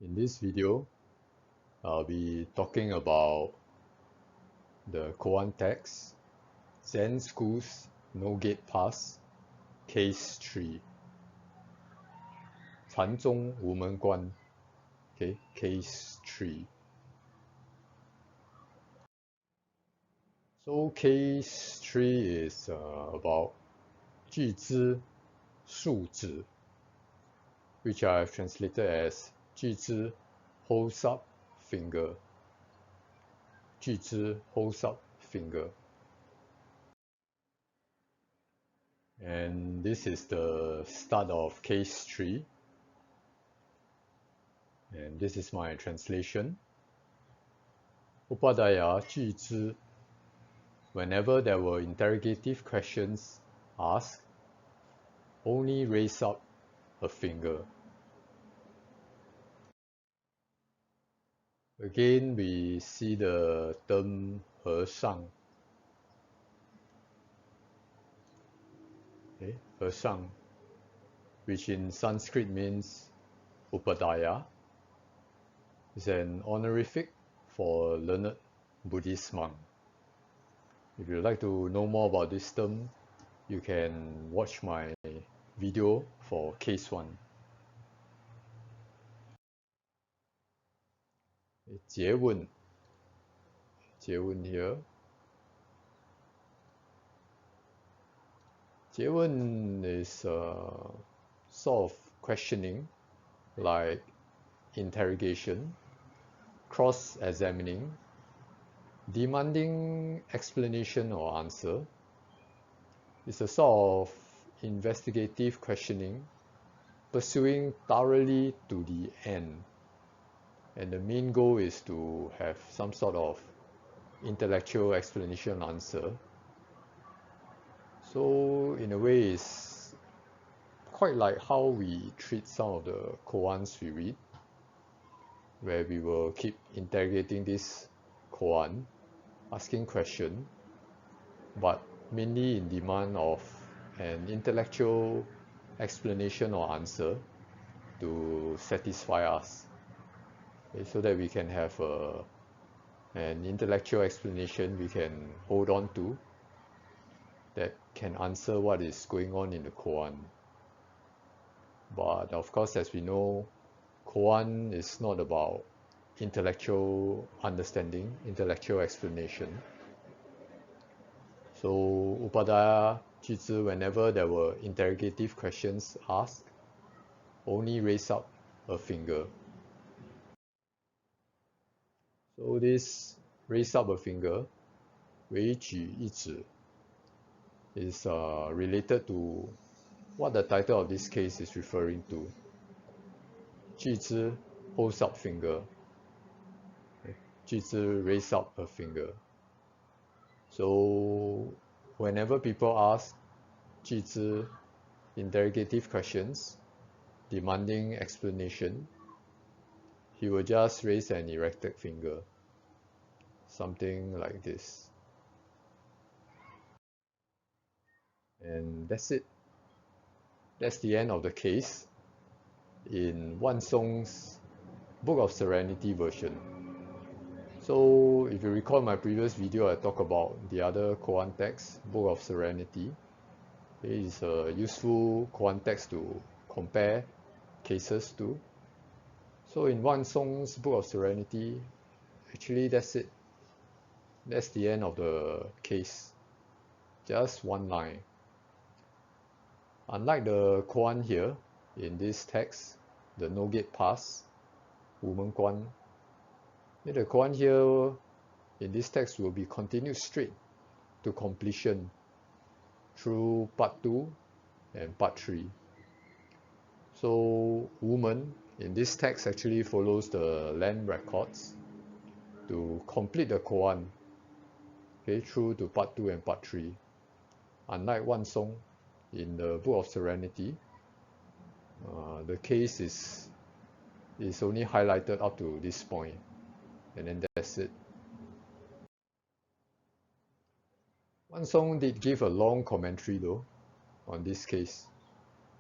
In this video, I'll be talking about the koan text, Zen School's No Gate Pass, Case 3. 禅宗Wumenguan, okay, Case 3. So Case 3 is about 句子竖指, which I've translated as 句子 holds up finger. 句子 holds up finger. And this is the start of case 3. And this is my translation. Upadaya 句子, whenever there were interrogative questions asked, only raise up a finger. Again, we see the term 和尚. Okay, 和尚, which in Sanskrit means Upadaya, is an honorific for learned Buddhist monk. If you'd like to know more about this term, you can watch my video for case 1. 诘问 here. 诘问 is sort of questioning, like interrogation, cross-examining, demanding explanation or answer. It's a sort of investigative questioning, pursuing thoroughly to the end. And the main goal is to have some sort of intellectual explanation answer. So in a way, it's quite like how we treat some of the koans we read, where we will keep interrogating this koan, asking questions, but mainly in demand of an intellectual explanation or answer to satisfy us, okay, so that we can have an intellectual explanation we can hold on to that can answer what is going on in the koan. But of course, as we know, koan is not about intellectual understanding, intellectual explanation. So Upadaya 句子, whenever there were interrogative questions asked, only raise up a finger. So this raise up a finger, 微举一指, is related to what the title of this case is referring to. 句子 holds up finger. 句子 raise up a finger. So whenever people ask 句子 interrogative questions, demanding explanation, he will just raise an erected finger. Something like this. And that's it. That's the end of the case in Wan Song's Book of Serenity version. So if you recall my previous video, I talked about the other koan text, Book of Serenity. It is a useful koan text to compare cases to. So in Wan Song's Book of Serenity, actually that's it. That's the end of the case. Just one line. Unlike the koan here, in this text, the No Gate Pass, Wumenguan, the koan here in this text will be continued straight to completion through part 2 and part 3. So Wumen in this text actually follows the land records to complete the koan, okay, through to part 2 and part 3. Unlike Wan Song in the Book of Serenity, the case is only highlighted up to this point, and then that's it. Wan Song did give a long commentary though on this case,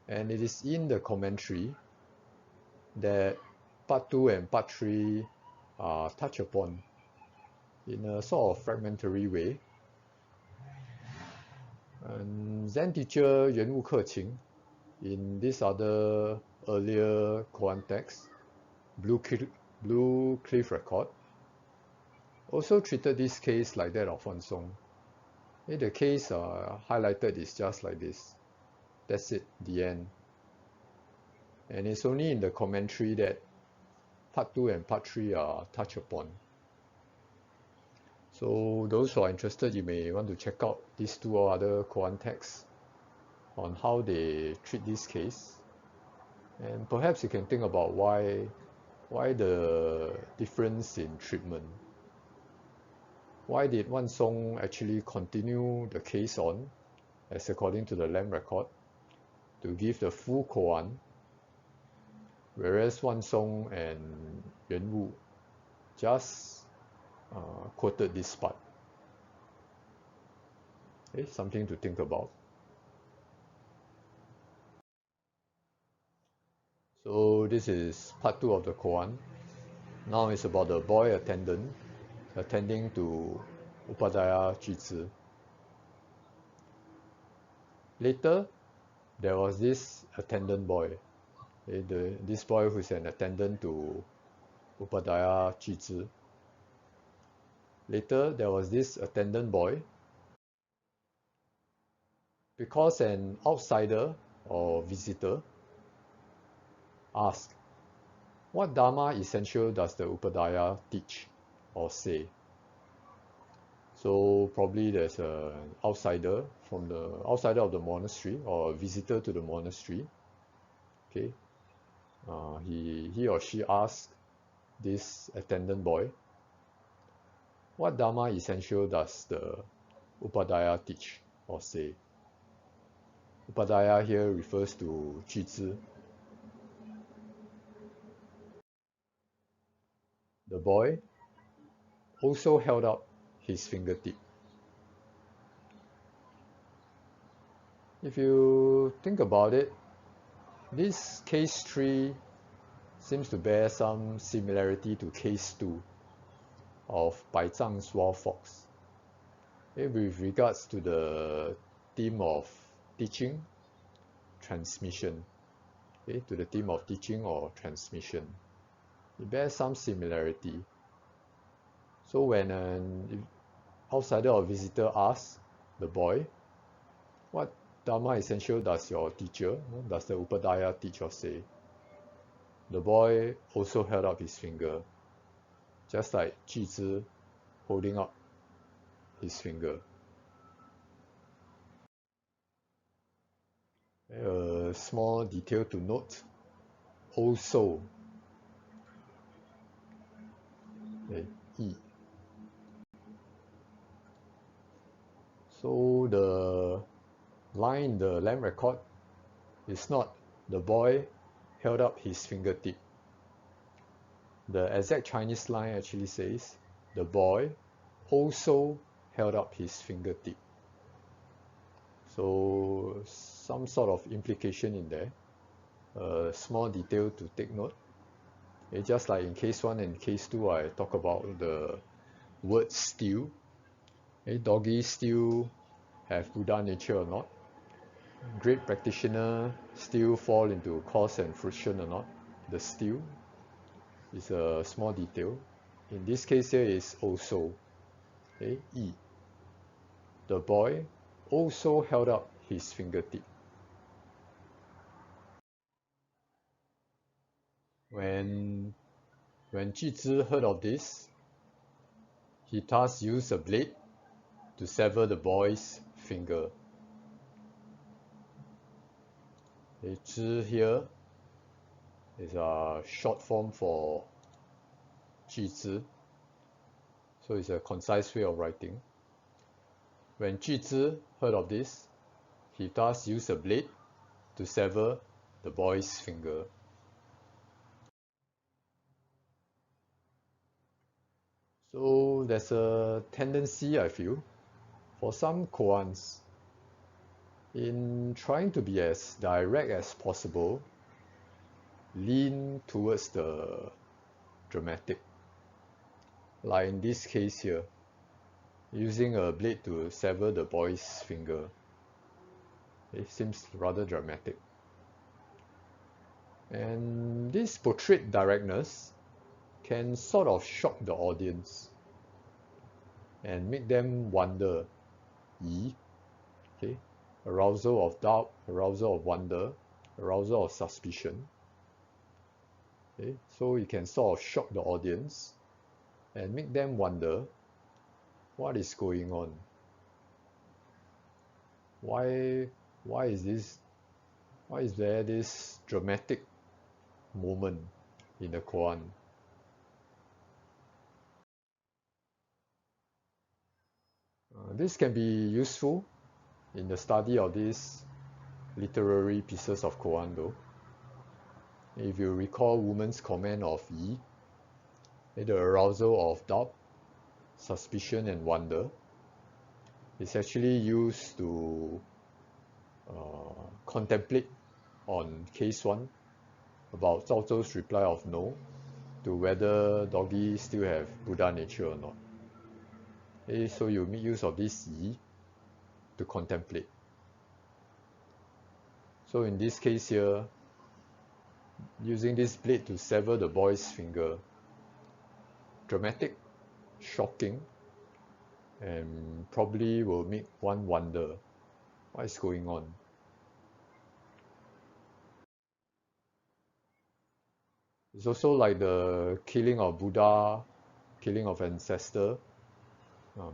and it is in the commentary that part 2 and part 3 are touched upon in a sort of fragmentary way. And Zen teacher Yuan Keqing, in this other earlier koan text, Blue Cliff Record, also treated this case like that of Wan Song. The case highlighted is just like this. That's it, the end. And it's only in the commentary that part 2 and part 3 are touched upon. So those who are interested, you may want to check out these two other koan texts on how they treat this case. And perhaps you can think about why the difference in treatment. Why did Wan Song actually continue the case on, as according to the Lamb record, to give the full koan, whereas Wan Song and Yuan Wu just quoted this part? Okay, something to think about. So this is part 2 of the koan. Now it's about the boy attendant attending to Upadaya Jizhi. Later, there was this attendant boy. This boy who's an attendant to Upadaya Jizhi. Later, there was this attendant boy. Because an outsider or visitor asked, what Dharma essential does the Upadaya teach or say? So probably there's an outsider from the outsider of the monastery or a visitor to the monastery. Okay, he or she asked this attendant boy, what Dharma essential does the Upadaya teach or say? Upadaya here refers to Jizhi. The boy also held up his fingertip. If you think about it, this case 3 seems to bear some similarity to case 2 of Bai Zhang's wild fox. With regards to the theme of teaching, transmission. To the theme of teaching or transmission. It bears some similarity. So when an outsider or visitor asks the boy, what Dharma essential does your teacher, does the Upadaya teach or say? The boy also held up his finger, just like Jizhi holding up his finger. A small detail to note, also, E. So the line in the Lamb record is not the boy held up his fingertip. The exact Chinese line actually says the boy also held up his fingertip. So some sort of implication in there, a small detail to take note. Just like in case 1 and case 2, I talk about the word still. Doggies still have Buddha nature or not? Great practitioner still fall into cause and fruition or not? The still is a small detail. In this case here is also. E. The boy also held up his fingertip. When Jizhi heard of this, he thus used a blade to sever the boy's finger. Zhi here is a short form for Jizhi, so it's a concise way of writing. When Jizhi heard of this, he thus used a blade to sever the boy's finger. So there's a tendency, I feel, for some koans in trying to be as direct as possible lean towards the dramatic. Like in this case here, using a blade to sever the boy's finger. It seems rather dramatic. And this portrait directness can sort of shock the audience and make them wonder, okay, arousal of doubt, arousal of wonder, arousal of suspicion. Okay, so it can sort of shock the audience and make them wonder what is going on. Why is there this dramatic moment in the koan? This can be useful in the study of these literary pieces of koan though. If you recall Woman's comment of Yi, the arousal of doubt, suspicion and wonder is actually used to contemplate on case 1 about Zhao Zhou's reply of no to whether doggy still have Buddha nature or not. Okay, so you make use of this Yi to contemplate. So in this case here, using this blade to sever the boy's finger, dramatic, shocking, and probably will make one wonder what is going on. It's also like the killing of Buddha, killing of ancestor,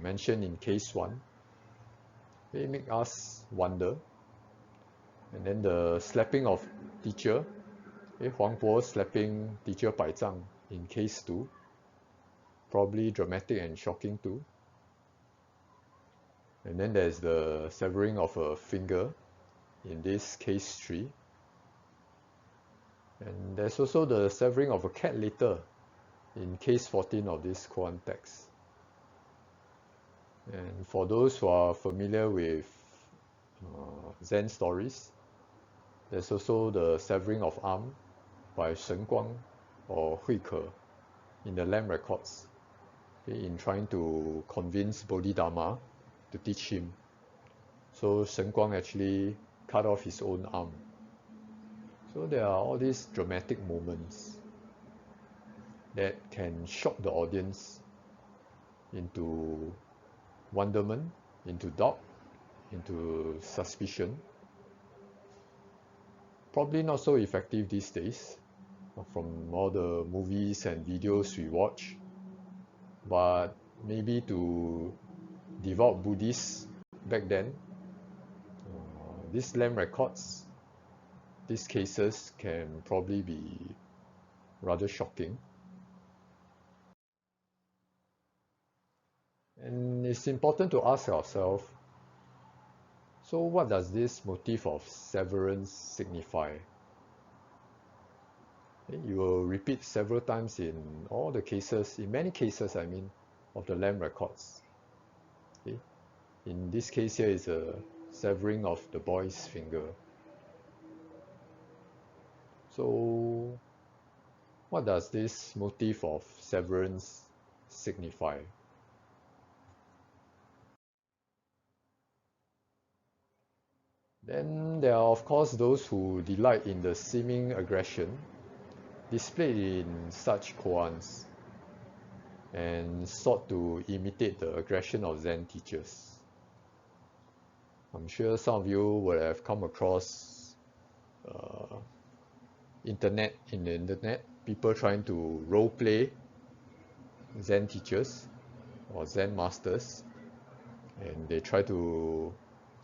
mentioned in case 1. They make us wonder. And then the slapping of teacher, Huang Po slapping teacher Bai Zhang in case 2, probably dramatic and shocking too. And then there's the severing of a finger in this case 3. And there's also the severing of a cat litter in case 14 of this koan text. And for those who are familiar with Zen stories, there's also the severing of arm by Shen Guang or Hui Ke in the Lamb records, in trying to convince Bodhidharma to teach him. So Shen Guang actually cut off his own arm. So there are all these dramatic moments that can shock the audience into wonderment, into doubt, into suspicion. Probably not so effective these days from all the movies and videos we watch, but maybe to devout Buddhists back then, these Lamb records, these cases can probably be rather shocking. And it's important to ask ourselves, so what does this motif of severance signify? You will repeat several times in all the cases, in many cases I mean, of the Lamb records. Okay? In this case here is a severing of the boy's finger. So what does this motif of severance signify? Then there are of course those who delight in the seeming aggression displayed in such koans and sought to imitate the aggression of Zen teachers. I'm sure some of you will have come across in the internet, people trying to role play Zen teachers or Zen masters, and they try to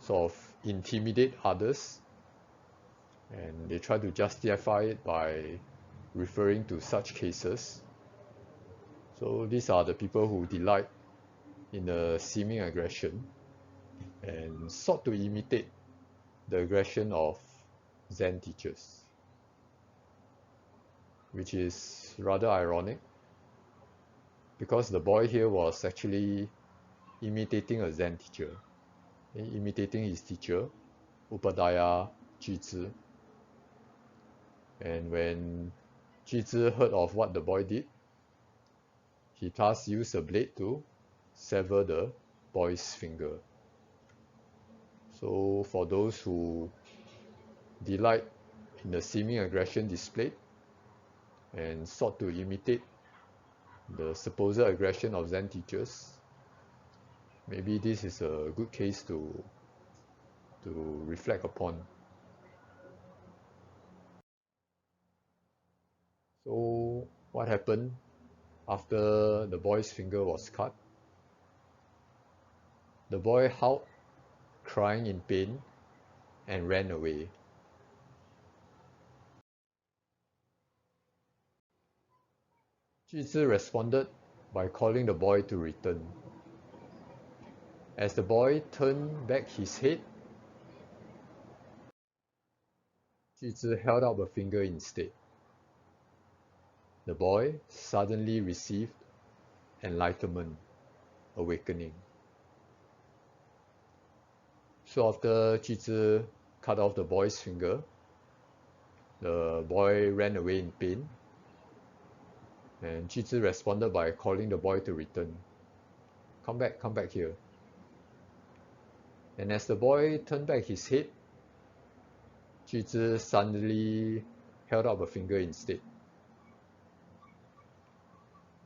sort of intimidate others, and they try to justify it by referring to such cases. So these are the people who delight in the seeming aggression and sought to imitate the aggression of Zen teachers, which is rather ironic because the boy here was actually imitating a Zen teacher, imitating his teacher, Upadaya Jizhi. And when Jizhi heard of what the boy did, he thus used a blade to sever the boy's finger. So for those who delight in the seeming aggression displayed and sought to imitate the supposed aggression of Zen teachers, maybe this is a good case to reflect upon. So what happened after the boy's finger was cut? The boy howled, crying in pain, and ran away. Jizhi responded by calling the boy to return. As the boy turned back his head, Jizhi held up a finger instead. The boy suddenly received enlightenment, awakening. So after Jizhi cut off the boy's finger, the boy ran away in pain, and Jizhi responded by calling the boy to return. Come back here. And as the boy turned back his head, Jizhi suddenly held up a finger instead.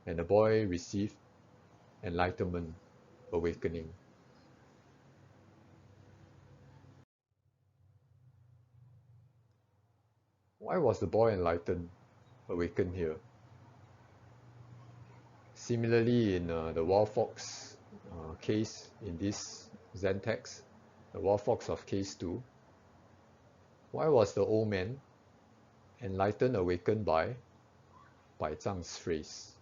And the boy received enlightenment, awakening. Why was the boy enlightened, awakened here? Similarly, in the wild fox case in this Zen text, the wild fox of case 2, why was the old man enlightened, awakened by Bai Zhang's phrase?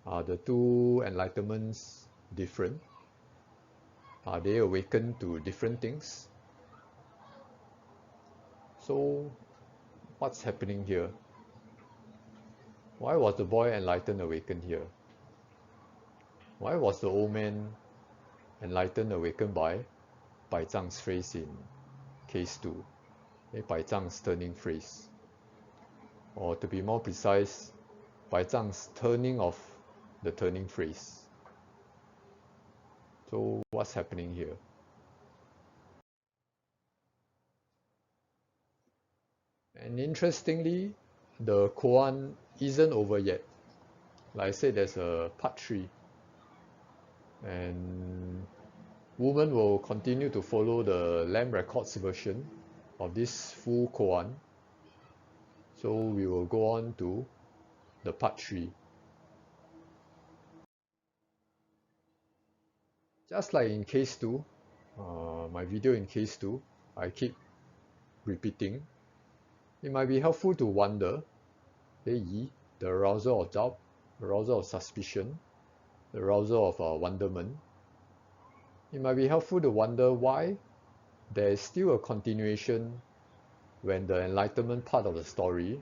Are the two enlightenments different? Are they awakened to different things? So, what's happening here? Why was the boy enlightened, awakened here? Why was the old man enlightened, awakened by Bai Zhang's phrase in case 2? Bai Zhang's turning phrase. Or to be more precise, Bai Zhang's turning of the turning phrase. So what's happening here? And interestingly, the koan isn't over yet. Like I said, there's a part 3. And Wumen will continue to follow the Lamb Records version of this full koan. So we will go on to the part 3. Just like in case 2, my video in case 2, I keep repeating. It might be helpful to wonder, the arousal of doubt, arousal of suspicion, the arousal of wonderment. It might be helpful to wonder why there is still a continuation when the enlightenment part of the story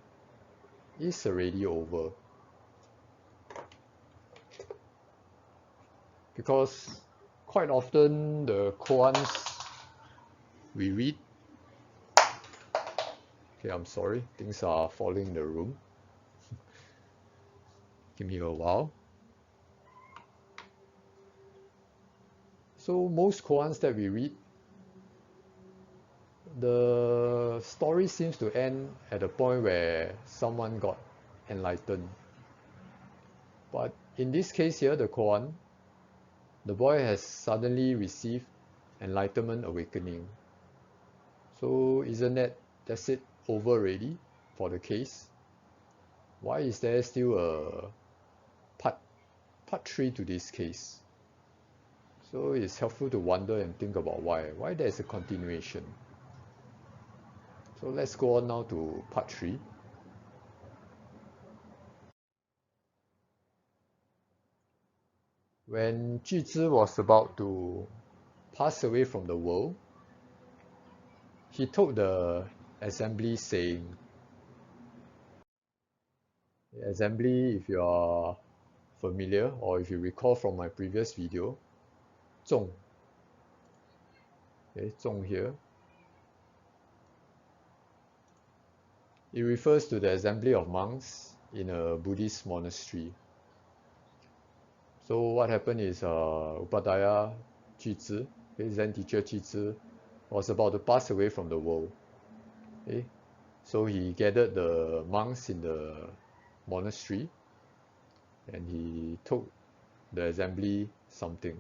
is already over. Because quite often the koans we read, okay, I'm sorry, things are falling in the room. Give me a while. So most koans that we read, the story seems to end at a point where someone got enlightened. But in this case here, the koan, the boy has suddenly received enlightenment, awakening. So isn't that's it over already for the case? Why is there still a part 3 to this case? So it's helpful to wonder and think about why there's a continuation. So let's go on now to part 3. When Jizhi was about to pass away from the world, he told the assembly saying, the assembly, if you are familiar or if you recall from my previous video, zong, okay, zong here. It refers to the assembly of monks in a Buddhist monastery. So what happened is Upadhyaya Jizhi, Zen teacher Jizhi, was about to pass away from the world. Okay? So he gathered the monks in the monastery and he told the assembly something.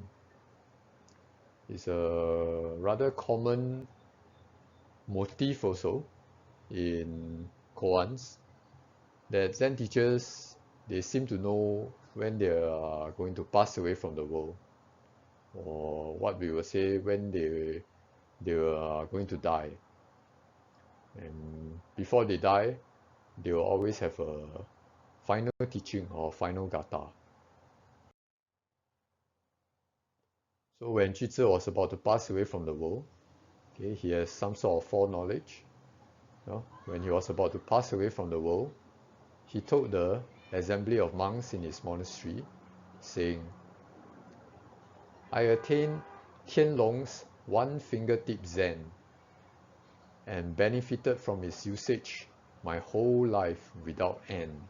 It's a rather common motif also in koans that Zen teachers, they seem to know when they are going to pass away from the world, or what we will say when they are going to die. And before they die, they will always have a final teaching or final gatha. So when Jizhi was about to pass away from the world, okay, he has some sort of foreknowledge. When he was about to pass away from the world, he told the assembly of monks in his monastery, saying, I attained Tianlong's one fingertip Zen and benefited from its usage my whole life without end.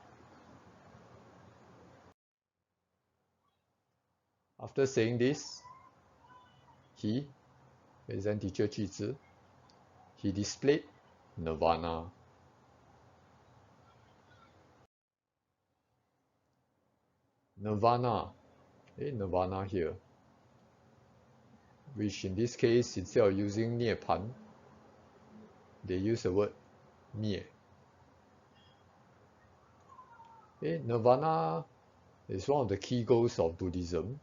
After saying this, he, the Zen teacher Jizhi, he displayed nirvana. Nirvana here, which in this case, instead of using Nieppan, they use the word Mie. Nirvana is one of the key goals of Buddhism,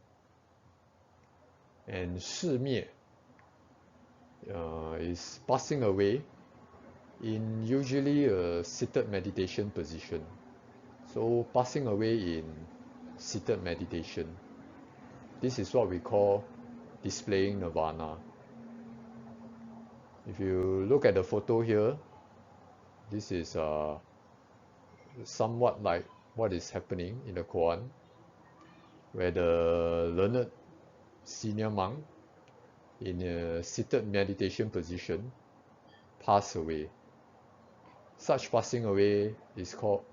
and Shi Mie is passing away in usually a seated meditation position. So passing away in seated meditation, this is what we call displaying nirvana. If you look at the photo here, this is somewhat like what is happening in the koan, where the learned senior monk in a seated meditation position pass away. Such passing away is called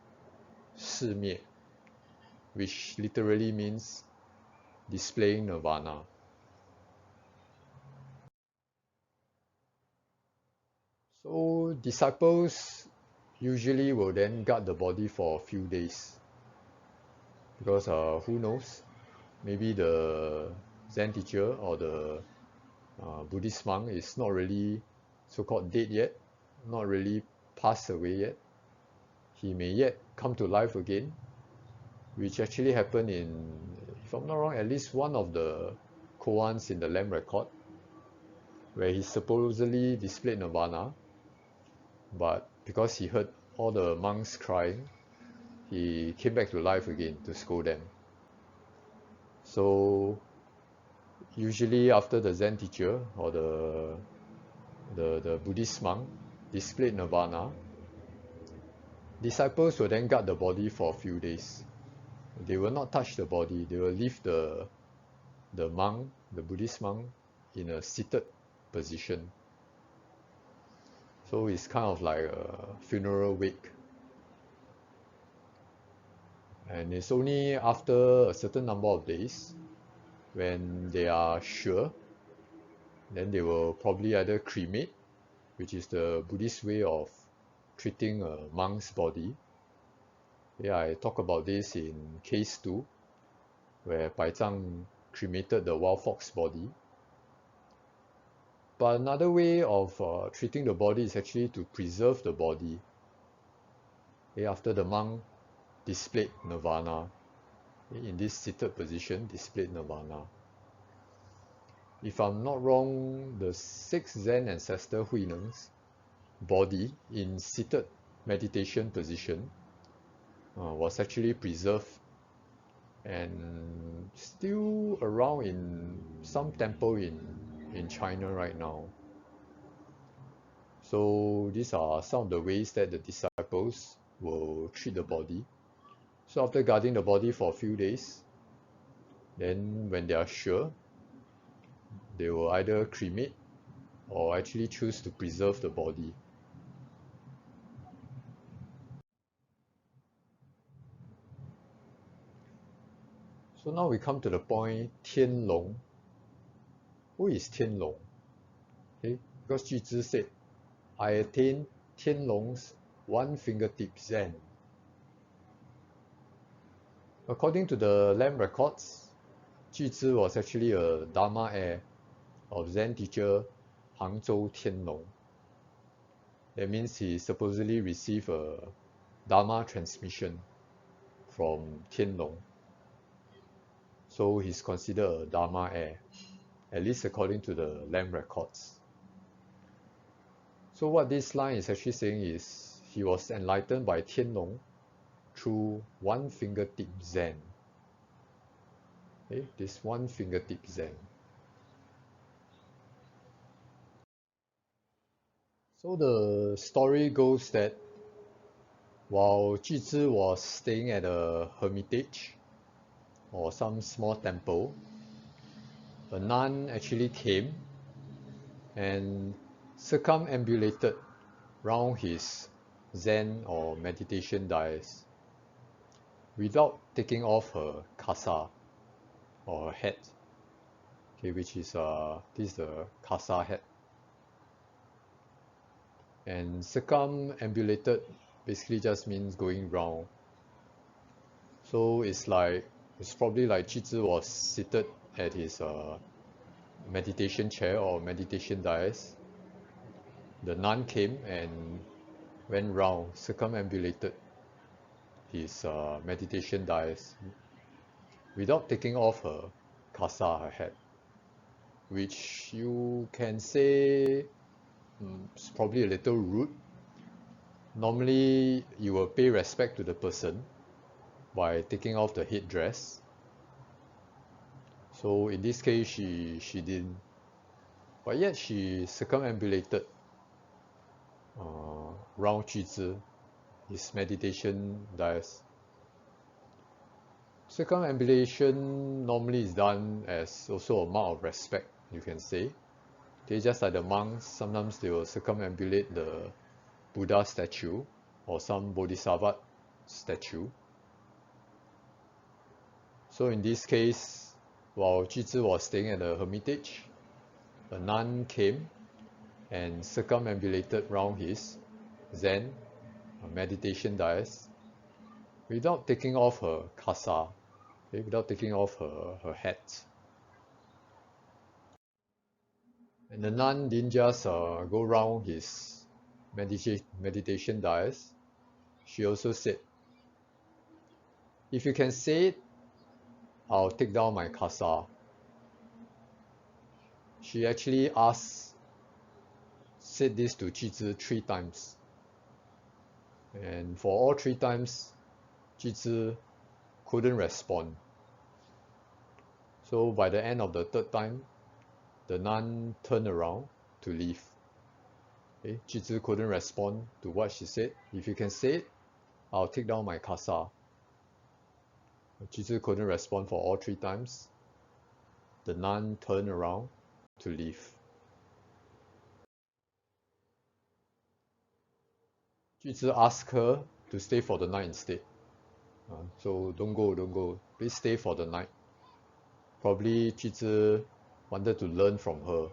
Shi Mie, which literally means displaying nirvana. So disciples usually will then guard the body for a few days, because who knows, maybe the Zen teacher or the Buddhist monk is not really so-called dead yet, not really passed away yet. He may yet come to life again, which actually happened in, if I'm not wrong, at least one of the koans in the Lamb record, where he supposedly displayed nirvana, but because he heard all the monks crying, he came back to life again to scold them. So usually after the Zen teacher or the Buddhist monk displayed nirvana, disciples will then guard the body for a few days. They will not touch the body. They will leave the monk, the Buddhist monk, in a seated position. So it's kind of like a funeral wake. And it's only after a certain number of days, when they are sure, then they will probably either cremate, which is the Buddhist way of treating a monk's body. Yeah, I talk about this in case 2, where Bai Zhang cremated the wild fox body. But another way of treating the body is actually to preserve the body. After the monk displayed nirvana, in this seated position, displayed nirvana. If I'm not wrong, the 6th Zen ancestor Huineng's body in seated meditation position was actually preserved and still around in some temple in China right now. So these are some of the ways that the disciples will treat the body. So after guarding the body for a few days, then when they are sure, they will either cremate or actually choose to preserve the body. So now we come to the point Tian Long. Who is Tian Long? Okay, because Jü Zhi said, I attained Tian Long's one fingertip Zen. According to the Lamb records, Jü Zhi was actually a Dharma heir of Zen teacher Hangzhou Tianlong. That means he supposedly received a Dharma transmission from Tianlong. So he's considered a Dharma heir, at least according to the Lamb records. So what this line is actually saying is he was enlightened by Tianlong through one fingertip Zen. Okay, this one fingertip Zen. So the story goes that while Jü Zhi was staying at a hermitage or some small temple, a nun actually came and circumambulated round his Zen or meditation dais without taking off her kasa or her hat, okay, which is this is the kasa hat. And circumambulated basically just means going round. So it's probably like Jü Zhi was seated at his meditation chair or meditation dais. The nun came and went round, circumambulated his meditation dais without taking off her kasa, her hat, which you can say is probably a little rude. Normally, you will pay respect to the person by taking off the headdress. So in this case, she didn't, but yet she circumambulated round Jü Zhi, his meditation dais. Circumambulation normally is done as also a mark of respect, you can say. Okay, just like the monks, sometimes they will circumambulate the Buddha statue or some Bodhisattva statue. So in this case, while Jü Zhi was staying at the hermitage, a nun came and circumambulated round his Zen meditation dais without taking off her kasa, okay, without taking off her hat. And the nun didn't just go round his meditation dais. She also said, if you can say it, I'll take down my kasa. She actually said this to Jü Zhi 3 times. And for all 3 times, Jü Zhi couldn't respond. So by the end of the 3rd time, the nun turned around to leave. Okay? Jü Zhi couldn't respond to what she said. If you can say it, I'll take down my kasa. Jü Zhi couldn't respond for all 3 times. The nun turned around to leave. Jü Zhi asked her to stay for the night instead. So don't go, please stay for the night. Probably Jü Zhi wanted to learn from her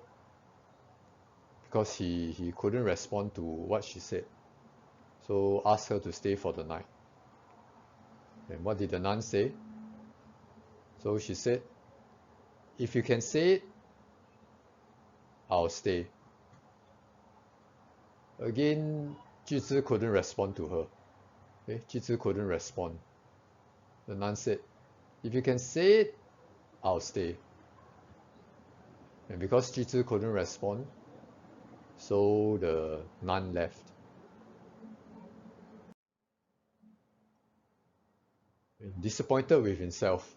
because he couldn't respond to what she said. So asked her to stay for the night. And what did the nun say? So she said, if you can say it, I'll stay. Again, Jü Zhi couldn't respond to her. Okay? Jü Zhi couldn't respond. The nun said, if you can say it, I'll stay. And because Jü Zhi couldn't respond, so the nun left. Disappointed with himself,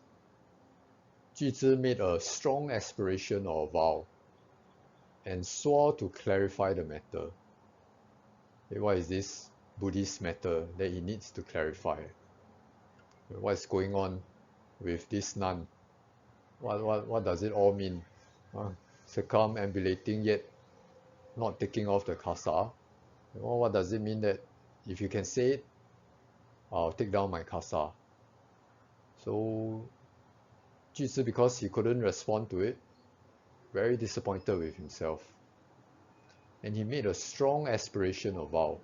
Jü Zhi made a strong aspiration or vow and swore to clarify the matter. Okay, what is this Buddhist matter that he needs to clarify? What is going on with this nun? What does it all mean? Circumambulating yet not taking off the kasa. What does it mean that if you can say it, I'll take down my kasa? So Juzhi, because he couldn't respond to it, very disappointed with himself. And he made a strong aspiration or vow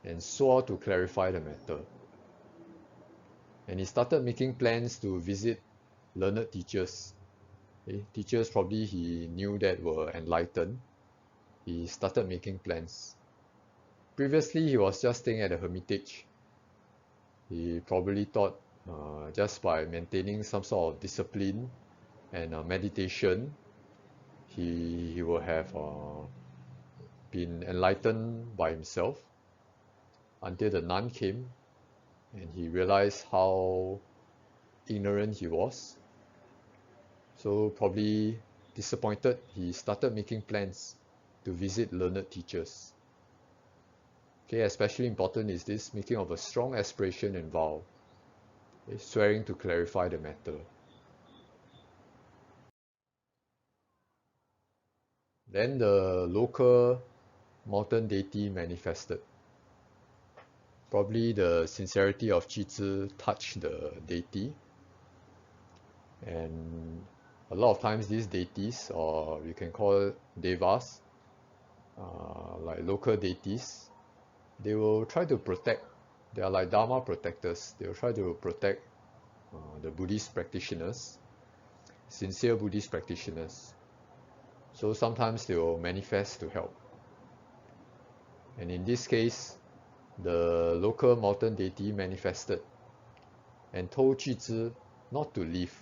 and swore to clarify the matter. And he started making plans to visit learned teachers. Teachers probably he knew that were enlightened. He started making plans. Previously, he was just staying at a hermitage. He probably thought just by maintaining some sort of discipline and meditation, he will have been enlightened by himself, until the nun came and he realized how ignorant he was. So probably disappointed, he started making plans to visit learned teachers. Okay, especially important is this making of a strong aspiration and vow, swearing to clarify the matter. Then the local mountain deity manifested. Probably the sincerity of Jizhi touched the deity, and a lot of times these deities, or you can call devas, like local deities, they will try to protect. They are like Dharma protectors. They will try to protect the Buddhist practitioners, sincere Buddhist practitioners. So sometimes they will manifest to help. And in this case, the local mountain deity manifested and told Jizhi not to leave.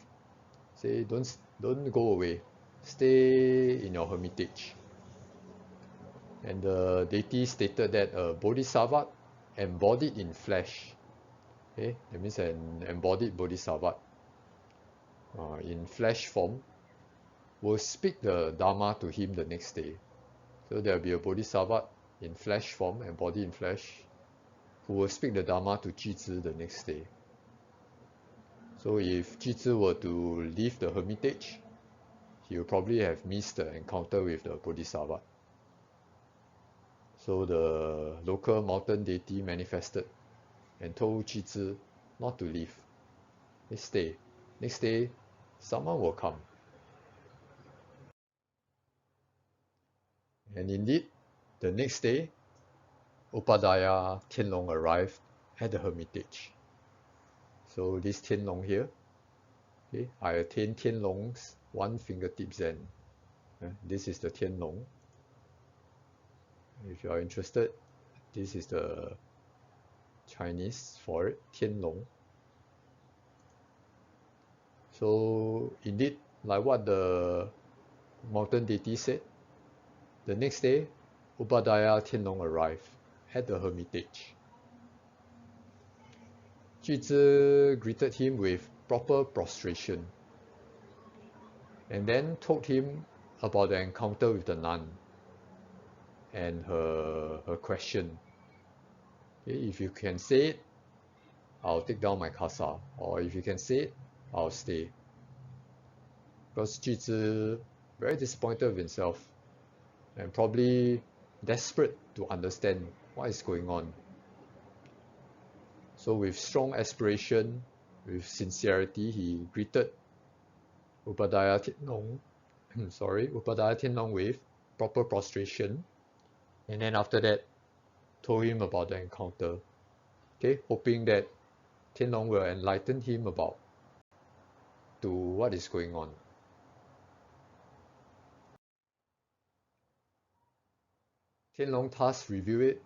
Say, don't go away. Stay in your hermitage. And the deity stated that a bodhisattva embodied in flesh, okay, that means an embodied bodhisattva in flesh form, will speak the Dharma to him the next day. So there will be a bodhisattva in flesh form, embodied in flesh, who will speak the Dharma to Jizhi the next day. So if Jizhi were to leave the hermitage, he will probably have missed the encounter with the bodhisattva. So the local mountain deity manifested and told Jizhi not to leave. Stay. Next day, someone will come. And indeed, the next day, Upadaya Tianlong arrived at the hermitage. So this Tianlong here, okay, I attained Tianlong's one fingertip Zen. This is the Tianlong. If you are interested, this is the Chinese for it, Tianlong. So indeed, like what the mountain deity said, the next day, Upadaya Tianlong arrived at the hermitage. Jizhi greeted him with proper prostration and then told him about the encounter with the nun and her question. Okay, if you can say it, I'll take down my kasa, or if you can say it, I'll stay. Because Jizhi very disappointed with himself and probably desperate to understand what is going on. So with strong aspiration, with sincerity, he greeted Upadaya Tianlong, Upadaya Tianlong with proper prostration, and then after that, told him about the encounter. Okay, hoping that Tianlong will enlighten him about to what is going on. Tianlong thus revealed it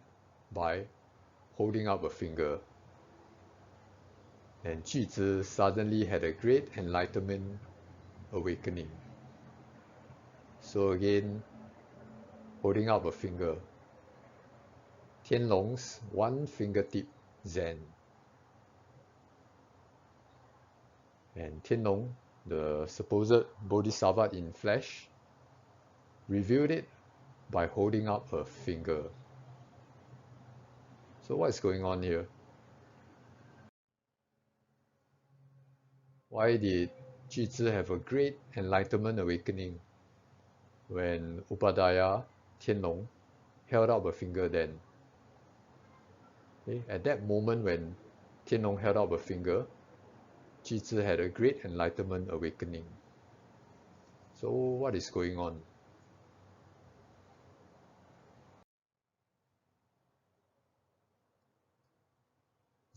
by holding up a finger, and Jizhi suddenly had a great enlightenment awakening. So again, holding up a finger, Tianlong's one fingertip Zen. And Tianlong, the supposed bodhisattva in flesh, revealed it by holding up a finger. So what is going on here? Why did Jizhi have a great enlightenment awakening when Upadaya Tianlong held up a finger then? Okay, at that moment when Tianlong held up a finger, Zhi had a great enlightenment awakening. So what is going on?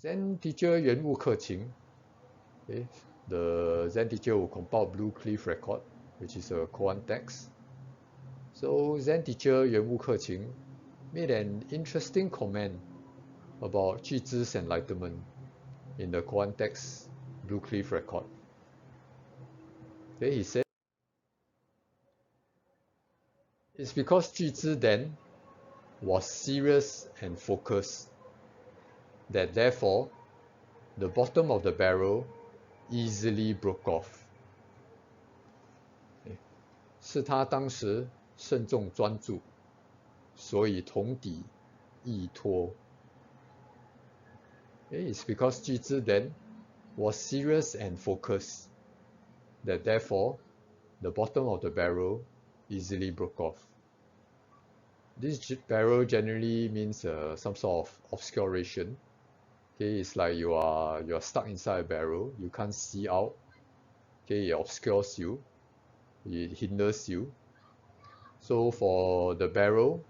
Zen teacher Yuan Wu Keqing, okay, the Zen teacher who compiled Blue Cliff Record, which is a koan text. So Zen teacher Yuan Wu Keqing made an interesting comment about Zhi's enlightenment in the koan text Blue Cliff Record. Okay, he said, it's because Zhi then was serious and focused that therefore the bottom of the barrel easily broke off. 是他当时慎重专注，所以桶底易脱。It's because Zhi then was serious and focused that therefore the bottom of the barrel easily broke off. This barrel generally means some sort of obscuration. Okay, it's like you are stuck inside a barrel, you can't see out. Okay, it obscures you, it hinders you. So for the barrel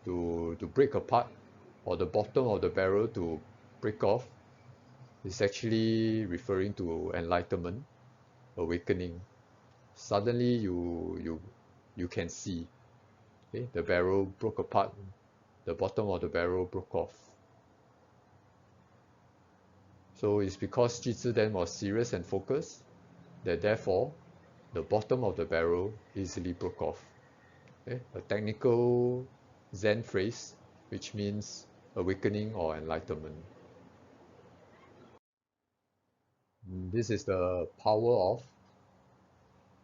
to break apart, or the bottom of the barrel to break off, is actually referring to enlightenment, awakening. Suddenly you can see. Okay, the barrel broke apart, the bottom of the barrel broke off. So it's because Zhi then was serious and focused that therefore the bottom of the barrel easily broke off. Okay? A technical Zen phrase which means awakening or enlightenment. This is the power of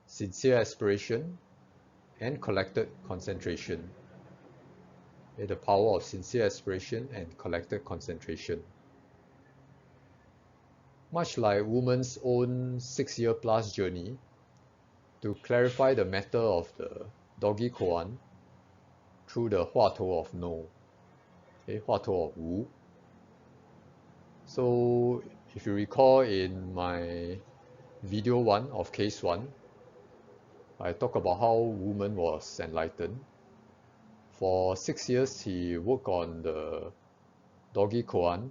sincere aspiration and collected concentration. Okay? The power of sincere aspiration and collected concentration. Much like woman's own 6-year plus journey to clarify the matter of the doggy koan through the 话头 of no, okay, 话头 of Wu. So if you recall in my video 1 of case 1, I talk about how Wumen was enlightened. For 6 years he worked on the doggy koan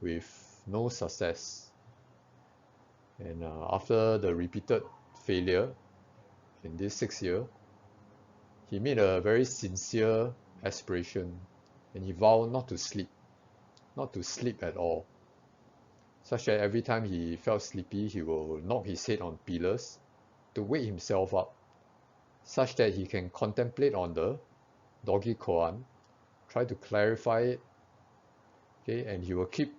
with no success. And after the repeated failure in this 6 year, he made a very sincere aspiration and he vowed not to sleep at all, such that every time he felt sleepy, he will knock his head on pillars to wake himself up, such that he can contemplate on the doggy koan, try to clarify it, okay, and he will keep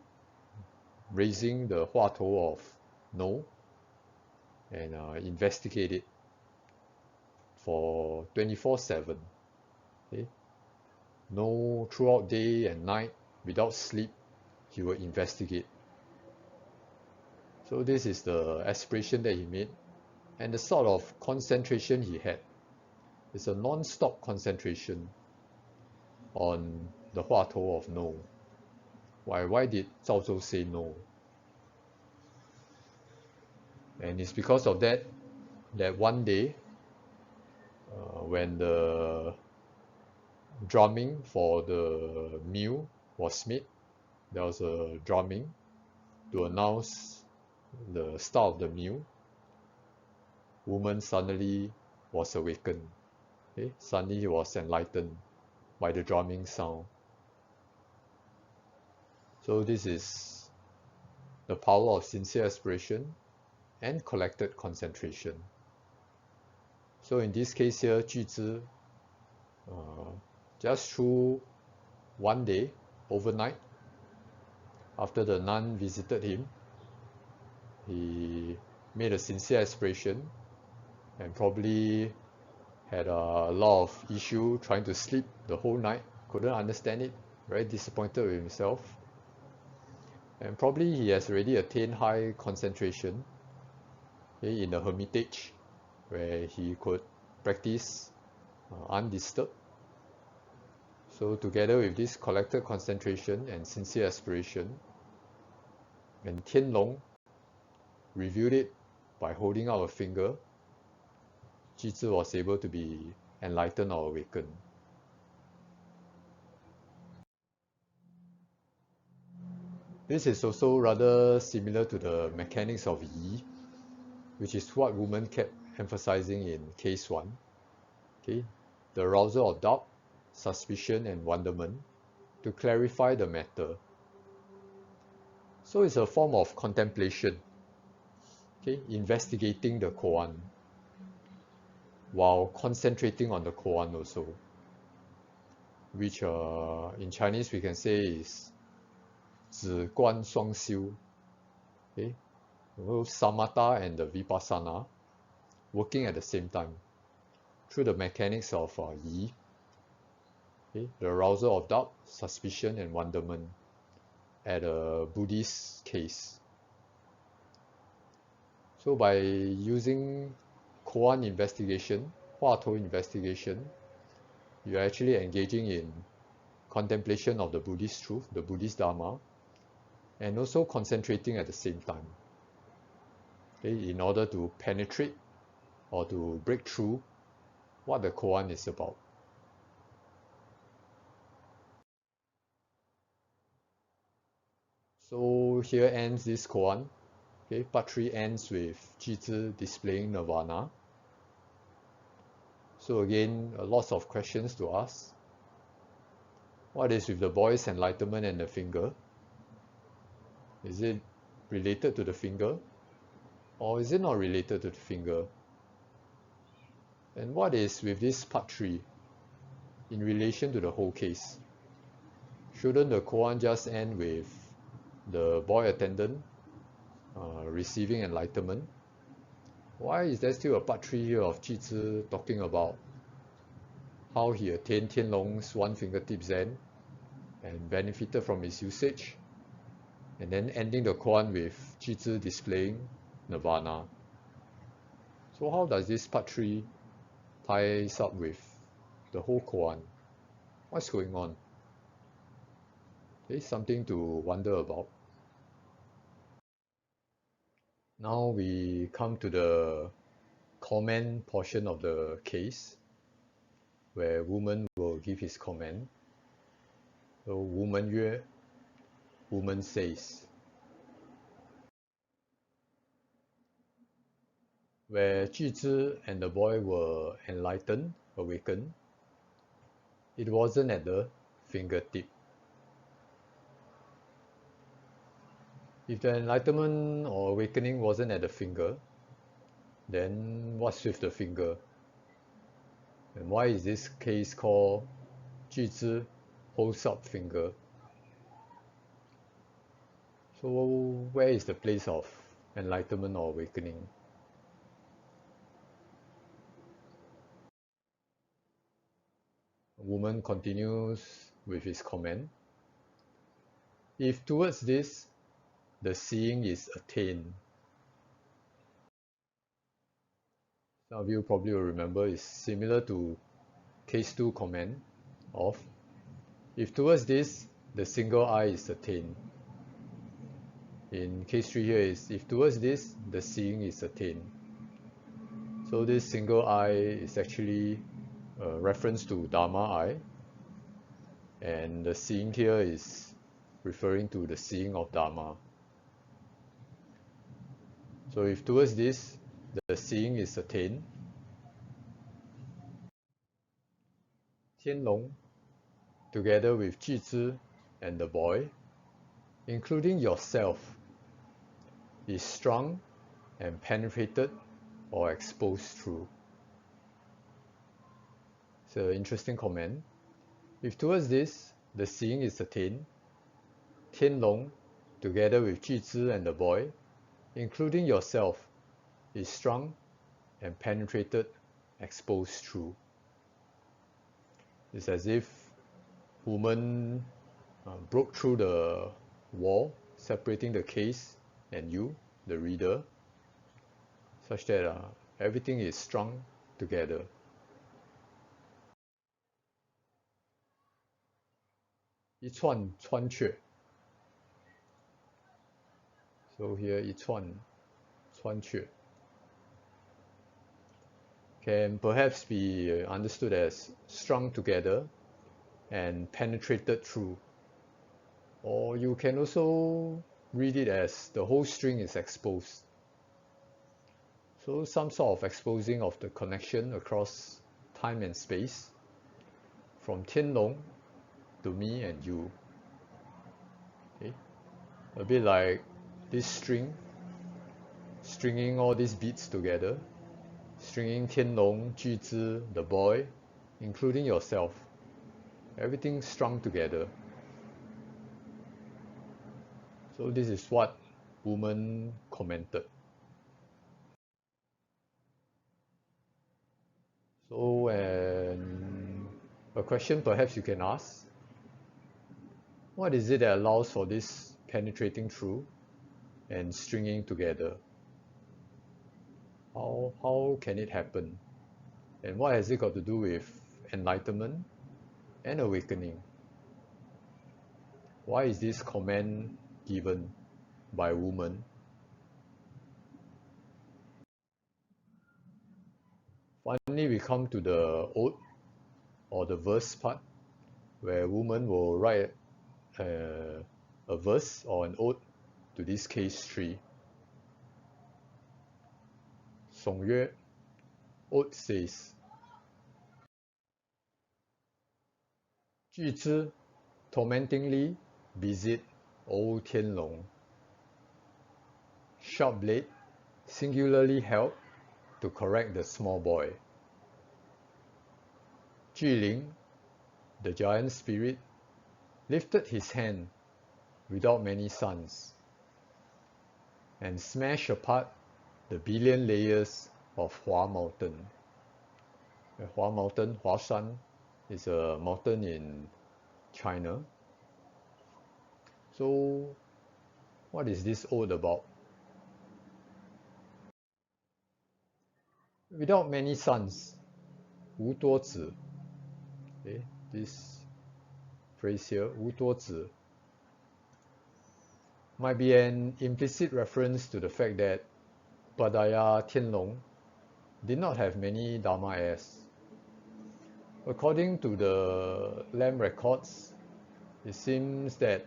raising the 话头 of no and investigate it for 24/7. Okay? No, throughout day and night, without sleep, he will investigate. So this is the aspiration that he made, and the sort of concentration he had. It's a non-stop concentration on the 话头 of no. Why did Zhao Zhou say no? And it's because of that one day, when the drumming for the meal was made, there was a drumming to announce the start of the meal. Woman suddenly was awakened. Okay? Suddenly he was enlightened by the drumming sound. So this is the power of sincere aspiration and collected concentration. So in this case here, Zhi, just through one day, overnight, after the nun visited him, he made a sincere aspiration and probably had a lot of issue trying to sleep the whole night, couldn't understand it, very disappointed with himself. And probably he has already attained high concentration, okay, in the hermitage where he could practice undisturbed. So together with this collected concentration and sincere aspiration, and Tianlong reviewed it by holding out a finger, Ji was able to be enlightened or awakened. This is also rather similar to the mechanics of Yi, which is what Wumen kept emphasizing in case 1. Okay, the arousal of doubt, suspicion, and wonderment to clarify the matter. So it's a form of contemplation, okay, investigating the koan, while concentrating on the koan also, which in Chinese we can say is 止观双修, okay, samatha and the vipassana working at the same time through the mechanics of Yi, okay, the arousal of doubt, suspicion, and wonderment at a Buddhist case. So by using koan investigation, Huatou investigation, you're actually engaging in contemplation of the Buddhist truth, the Buddhist Dharma, and also concentrating at the same time, okay, in order to penetrate or to break through what the koan is about. So here ends this koan. Okay, part 3 ends with Ji displaying nirvana. So again, lots of questions to ask. What is with the boy's enlightenment and the finger? Is it related to the finger? Or is it not related to the finger? And what is with this part 3 in relation to the whole case? Shouldn't the koan just end with the boy attendant receiving enlightenment? Why is there still a part 3 here of Ji talking about how he attained Tianlong's one fingertip Zen and benefited from his usage, and then ending the koan with Ji displaying nirvana? So how does this part 3 ties up with the whole koan? What's going on? It's something to wonder about. Now we come to the comment portion of the case, where Wumen will give his comment. So Wumen Yue, Wumen says, where Ji and the boy were enlightened, awakened, it wasn't at the fingertip. If the enlightenment or awakening wasn't at the finger, then what's with the finger? And why is this case called Ji holds up finger? So where is the place of enlightenment or awakening? Wumen continues with his comment. If towards this, the seeing is attained. Some of you probably will remember it's similar to case 2 comment of, if towards this, the single eye is attained. In case 3 here is, if towards this, the seeing is attained. So this single eye is actually a reference to Dharma eye, and the seeing here is referring to the seeing of Dharma. So if towards this, the seeing is attained, Tianlong, together with Ji and the boy, including yourself, is strung and penetrated or exposed through. It's an interesting comment. If towards this, the seeing is attained, Tianlong, together with Ji and the boy, including yourself, is strung and penetrated, exposed through. It's as if Wumen broke through the wall separating the case and you, the reader, such that everything is strung together. So here 一串穿越, can perhaps be understood as strung together and penetrated through. Or you can also read it as the whole string is exposed. So some sort of exposing of the connection across time and space, from Tianlong to me and you. Okay? A bit like this string, stringing all these beats together, stringing Tianlong, Juzhi, the boy, including yourself. Everything strung together. So this is what Wumen commented. So a question perhaps you can ask, what is it that allows for this penetrating through and stringing together? How can it happen? And what has it got to do with enlightenment and awakening? Why is this comment given by Wumen? Finally, we come to the ode or the verse part, where Wumen will write a verse or an ode to this case tree. Song Yue, ode says, 巨之 tormentingly visit old Tianlong. Sharp blade singularly held to correct the small boy. Juling, the giant spirit, lifted his hand without many suns and smashed apart the billion layers of Hua Mountain. Hua Mountain, Huashan, is a mountain in China. So, what is this ode about? Without many suns, 无多子. Okay, this phrase here, 无多子, might be an implicit reference to the fact that Upadaya Tianlong did not have many Dharma heirs. According to the Lam records, it seems that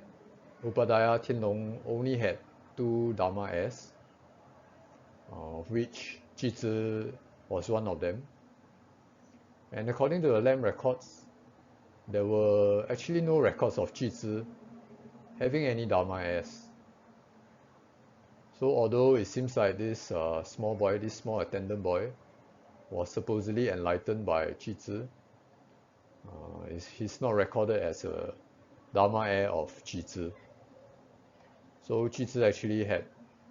Upadaya Tianlong only had 2 Dharma heirs, of which Jizhi was one of them. And according to the Lam records, there were actually no records of Jizhi having any Dharma heirs. So although it seems like this small boy, this small attendant boy, was supposedly enlightened by Jizhi, he's not recorded as a Dharma heir of Jizhi. So Jizhi actually had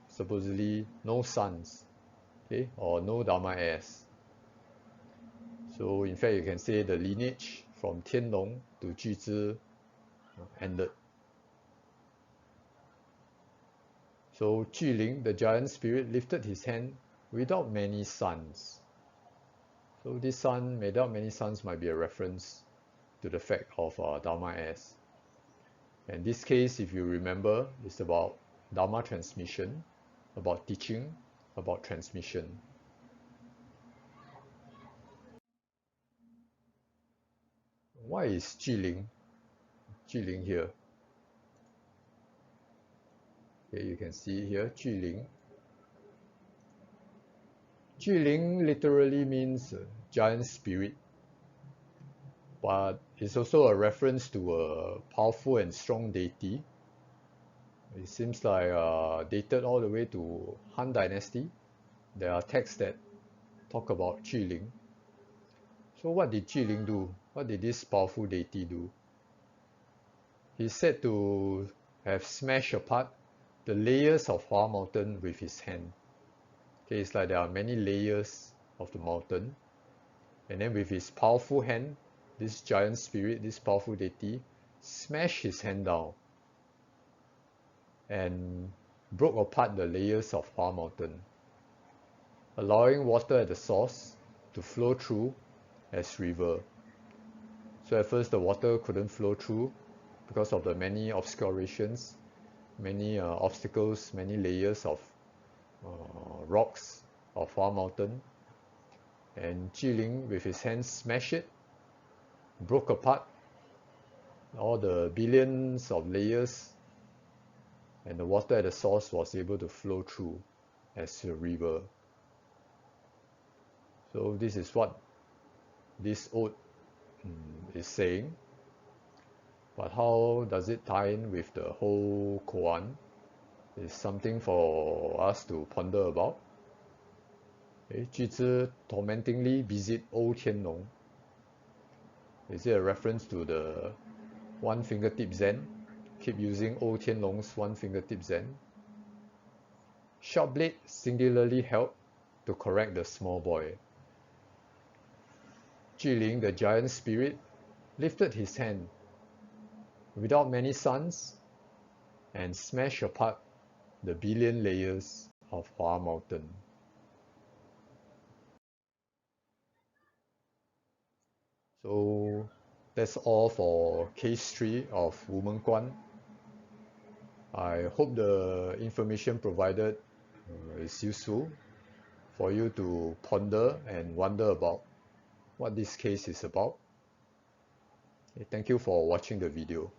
supposedly no sons, okay, or no Dharma heirs. So in fact, you can say the lineage from Tianlong to Jizhi ended. So Juling, the giant spirit, lifted his hand without many sons. So this son, without many sons, might be a reference to the fact of Dharma heirs. And this case, if you remember, is about Dharma transmission, about teaching, about transmission. Why is Juling here? Okay, you can see here, Juling. Juling literally means giant spirit, but it's also a reference to a powerful and strong deity. It seems like dated all the way to Han Dynasty. There are texts that talk about Juling. So what did Juling do? What did this powerful deity do? He's said to have smashed apart the layers of Hua Mountain with his hand. Okay, it's like there are many layers of the mountain, and then with his powerful hand, this giant spirit, this powerful deity, smashed his hand down and broke apart the layers of Hua Mountain, allowing water at the source to flow through as river. So at first the water couldn't flow through because of the many obscurations, many obstacles, many layers of rocks of Hua Mountain, and Jiling with his hands smashed it, broke apart all the billions of layers, and the water at the source was able to flow through as a river. So this is what this ode is saying. But how does it tie in with the whole koan? Is something for us to ponder about. 句子 tormentingly visit old Tianlong. Is it a reference to the one fingertip Zen? Keep using old Tianlong's one fingertip Zen. Sharp blade singularly held to correct the small boy. Jiling, the giant spirit, lifted his hand without many suns and smashed apart the billion layers of Hua Mountain. So that's all for case 3 of Wumenguan. I hope the information provided is useful for you to ponder and wonder about what this case is about. Thank you for watching the video.